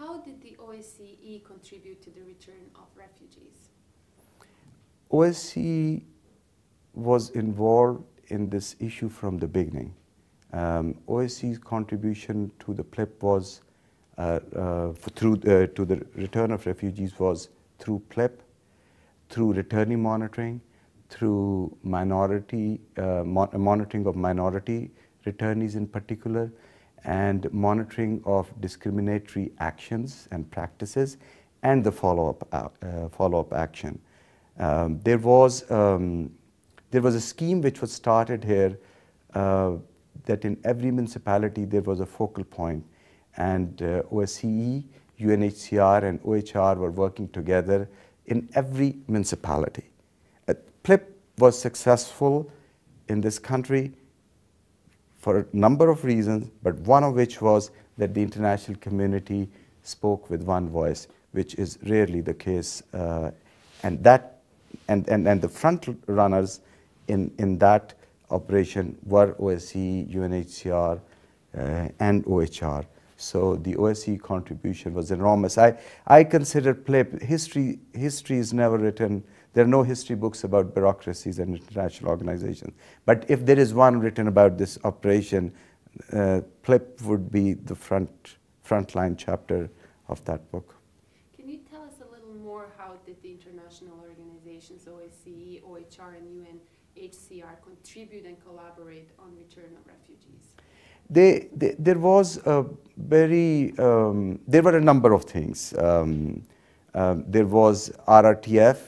How did the OSCE contribute to the return of refugees? OSCE was involved in this issue from the beginning. OSCE's contribution to the PLIP was to the return of refugees was through PLIP, through returning monitoring, through monitoring of minority returnees in particular, and monitoring of discriminatory actions and practices, and the follow-up action. There was a scheme which was started here that in every municipality there was a focal point, and OSCE, UNHCR, and OHR were working together in every municipality. PLIP was successful in this country for a number of reasons, but one of which was that the international community spoke with one voice, which is rarely the case, and the front runners in that operation were OSCE, UNHCR, and OHR. So the OSCE contribution was enormous. I consider PLIP, history is never written. There are no history books about bureaucracies and international organizations. But if there is one written about this operation, PLIP would be the frontline chapter of that book. Can you tell us a little more, how did the international organizations, OSCE, OHR, and UNHCR contribute and collaborate on return of refugees? There were a number of things. There was RRTF,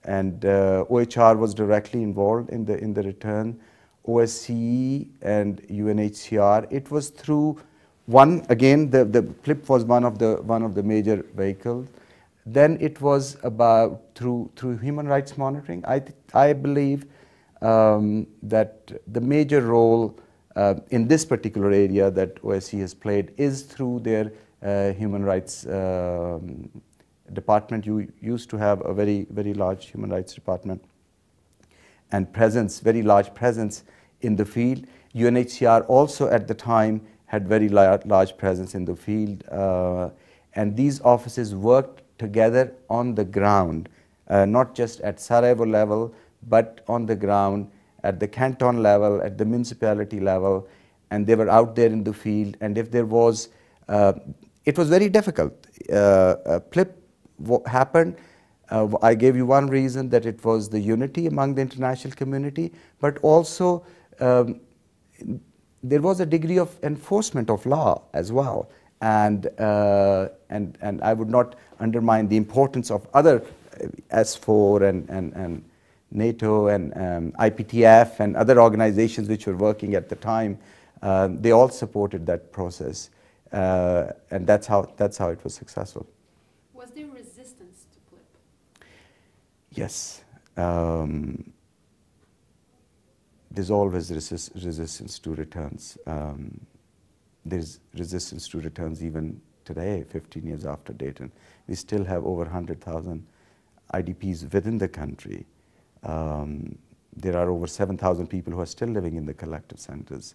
and OHR was directly involved in the return. OSCE and UNHCR. It was through one, again, the PLIP was one of the major vehicles. Then it was about through human rights monitoring. I believe that the major role in this particular area that OSCE has played is through their human rights department. You used to have a very large human rights department and very large presence in the field. UNHCR also at the time had very large presence in the field, and these offices worked together on the ground, not just at Sarajevo level, but on the ground at the canton level, at the municipality level, and they were out there in the field. And if there was, it was very difficult. PLIP happened. I gave you one reason, that it was the unity among the international community, but also there was a degree of enforcement of law as well. And I would not undermine the importance of other S4 and NATO and IPTF and other organizations which were working at the time. They all supported that process, and that's how it was successful. Was there resistance to PLIP? Yes. There's always resistance to returns. There's resistance to returns even today, 15 years after Dayton. We still have over 100,000 IDPs within the country. There are over 7,000 people who are still living in the collective centers.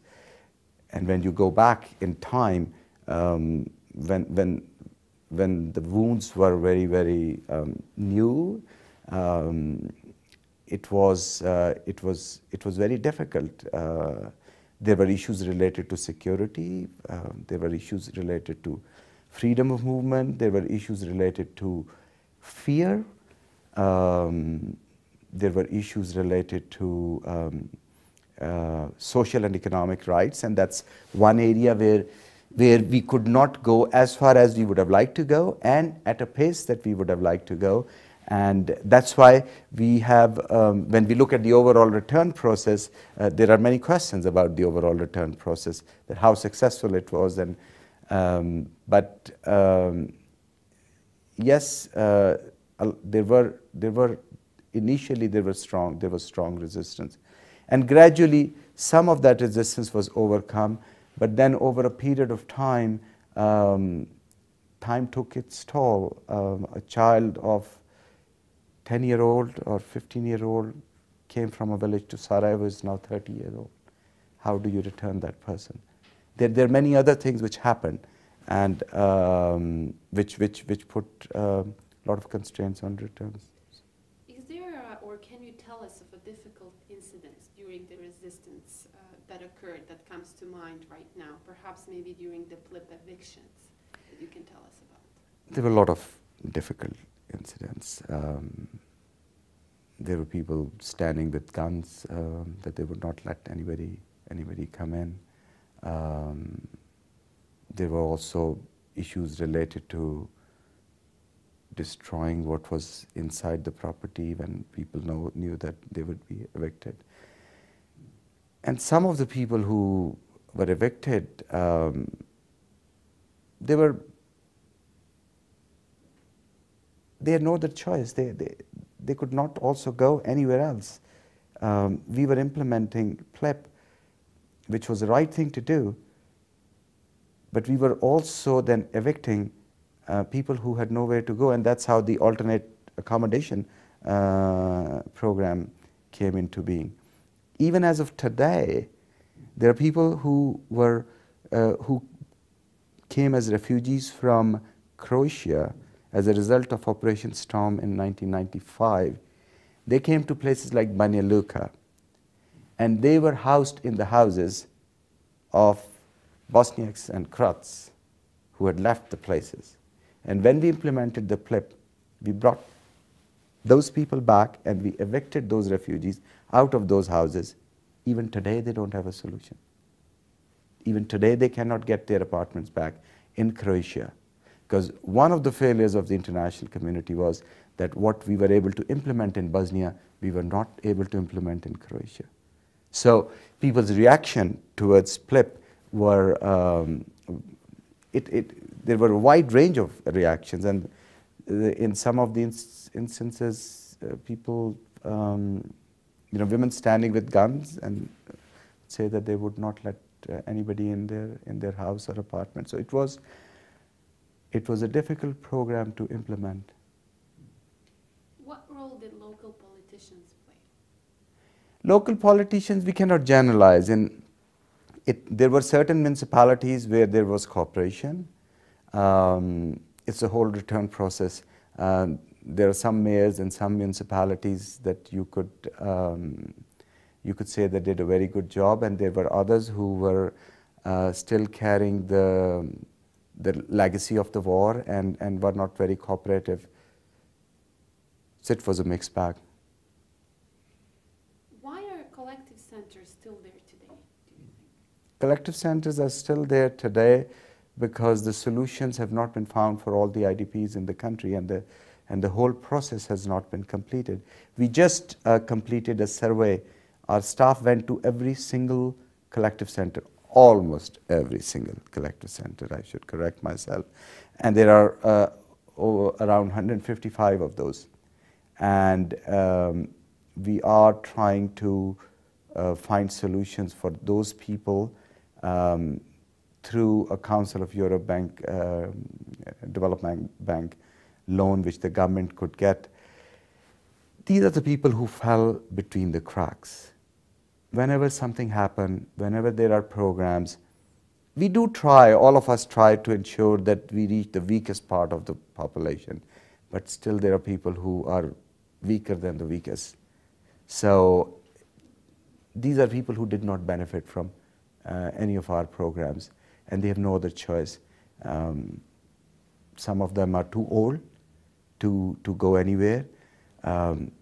And when you go back in time, when the wounds were very new, it was very difficult. There were issues related to security. There were issues related to freedom of movement. There were issues related to fear. There were issues related to social and economic rights, and that's one area where we could not go as far as we would have liked to go and at a pace that we would have liked to go. And that's why we have, when we look at the overall return process, there are many questions about the overall return process, that how successful it was. And yes, there were initially there was strong resistance, and gradually some of that resistance was overcome. But then over a period of time, time took its toll. A child of 10-year-old or 15-year-old came from a village to Sarajevo, is now 30-year-old. How do you return that person? There are many other things which happened. and which put a lot of constraints on returns. Is there, or can you tell us of a difficult incident during the resistance that occurred that comes to mind right now, perhaps maybe during the PLIP evictions, that you can tell us about? There were a lot of difficult incidents. There were people standing with guns that they would not let anybody come in. There were also issues related to destroying what was inside the property when people knew that they would be evicted. And some of the people who were evicted, they had no other choice. They could not also go anywhere else. We were implementing PLIP, which was the right thing to do, but we were also then evicting people who had nowhere to go, and that's how the alternate accommodation program came into being. Even as of today, there are people who came as refugees from Croatia as a result of Operation Storm in 1995. They came to places like Banja Luka, and they were housed in the houses of Bosniaks and Croats who had left the places. And when we implemented the PLIP, we brought those people back and we evicted those refugees out of those houses. Even today, they don't have a solution. Even today, they cannot get their apartments back in Croatia. Because one of the failures of the international community was that what we were able to implement in Bosnia, we were not able to implement in Croatia. So people's reaction towards PLIP were, there were a wide range of reactions, and in some of the instances, people, women standing with guns and say that they would not let anybody in their house or apartment. So it was a difficult program to implement. What role did local politicians play? Local politicians, we cannot generalize. There were certain municipalities where there was cooperation. It's a whole return process. There are some mayors in some municipalities that you could say that did a very good job, and there were others who were still carrying the legacy of the war and were not very cooperative. So it was a mixed bag. Why are collective centers still there today, do you think? Collective centers are still there today because the solutions have not been found for all the IDPs in the country, and the whole process has not been completed. We just completed a survey. Our staff went to every single collective center, almost every single collective center, I should correct myself. And there are around 155 of those. And we are trying to find solutions for those people through a Council of Europe Bank, Development Bank loan which the government could get. These are the people who fell between the cracks. Whenever something happens, whenever there are programs, we do try, all of us try to ensure that we reach the weakest part of the population, but still there are people who are weaker than the weakest. So these are people who did not benefit from any of our programs, and they have no other choice. Some of them are too old to go anywhere.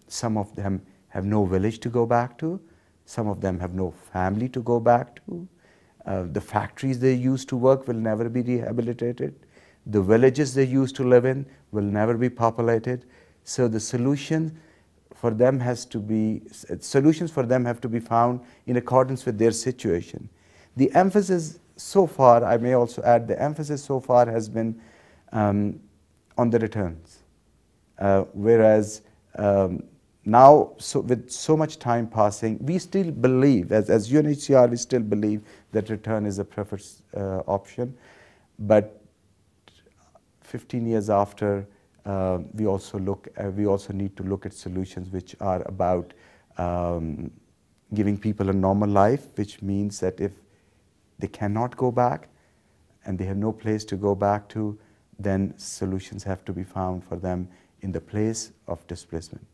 Some of them have no village to go back to. Some of them have no family to go back to. The factories they used to work will never be rehabilitated. The villages they used to live in will never be populated. So the solutions for them have to be found in accordance with their situation. The emphasis so far, I may also add, the emphasis so far has been on the returns. Whereas now, with so much time passing, we still believe, as UNHCR, we still believe that return is a preferred option. But 15 years after, we also need to look at solutions which are about giving people a normal life, which means that if they cannot go back, and they have no place to go back to, then solutions have to be found for them in the place of displacement.